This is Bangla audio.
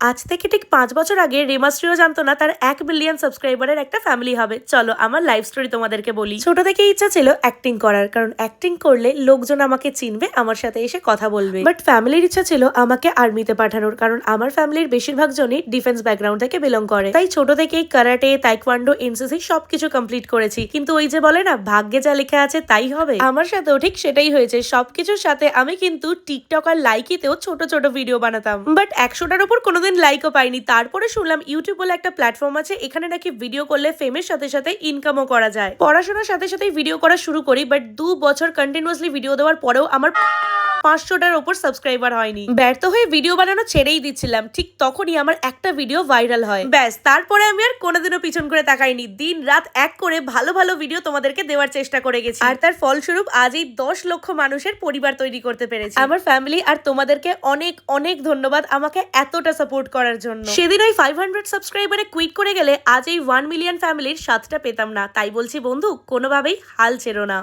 আজ থেকে ঠিক 5 বছর আগে রেমাশ্রীও জানতো না তার 1 মিলিয়ন সাবস্ক্রাইবারের একটা ফ্যামিলি হবে। চলো আমার লাইফ স্টোরি তোমাদেরকে বলি। ছোট থেকে ইচ্ছা ছিল অ্যাক্টিং করার, কারণ অ্যাক্টিং করলে লোকজন আমাকে চিনবে, আমার সাথে এসে কথা বলবে। বাট ফ্যামিলির ইচ্ছা ছিল আমাকে আর্মিতে পাঠানোর, কারণ আমার ফ্যামিলির বেশিরভাগ জনই ডিফেন্স ব্যাকগ্রাউন্ড থেকে বিলং করে। তাই ছোট থেকেই কারাটে, তাইকোয়ান্ডো, এনসিসি সবকিছু কমপ্লিট করেছি। কিন্তু ওই যে বলে না, ভাগ্যে যা লেখা আছে তাই হবে, আমার সাথেও ঠিক সেটাই হয়েছে। সবকিছুর সাথে আমি কিন্তু টিকটক আর লাইকিতেও ছোট ছোট ভিডিও বানাতাম, বাট 100টার উপর কোনোদিন লাইকও পাইনি। তারপরে শুনলাম ইউটিউব বলে একটা প্ল্যাটফর্ম আছে, এখানে নাকি ভিডিও করলে ফেমের সাথে সাথে ইনকামও করা যায়। পড়াশোনার সাথে সাথেই ভিডিও করা শুরু করি, বাট 2 বছর কন্টিনিউয়াসলি ভিডিও দেওয়ার পরেও আমার 500টার উপর সাবস্ক্রাইবার হয়নি। ব্যর্থ হয়ে ভিডিও বানানো ছেড়েই দিচ্ছিলাম। ঠিক তখনই আমার একটা ভিডিও ভাইরাল হয়। ব্যাস, তারপরে আমি আর কোনোদিনও পিছন করে তাকাইনি। দিন রাত এক করে ভালো ভালো ভিডিও তোমাদেরকে দেওয়ার চেষ্টা করে গেছি, আর তার ফলস্বরূপ আজ এই 10 লক্ষ মানুষের পরিবার তৈরি করতে পেরেছি। আমার ফ্যামিলি আর তোমাদেরকে অনেক অনেক ধন্যবাদ আমাকে এতটা সাপোর্ট করার জন্য। সেদিন ওই 500 সাবস্ক্রাইবারে কুইট করে গেলে আজ এই 1 মিলিয়ন ফ্যামিলির 7টা পেতাম না। তাই বলছি বন্ধু, কোনোভাবেই হাল ছেড়ো না।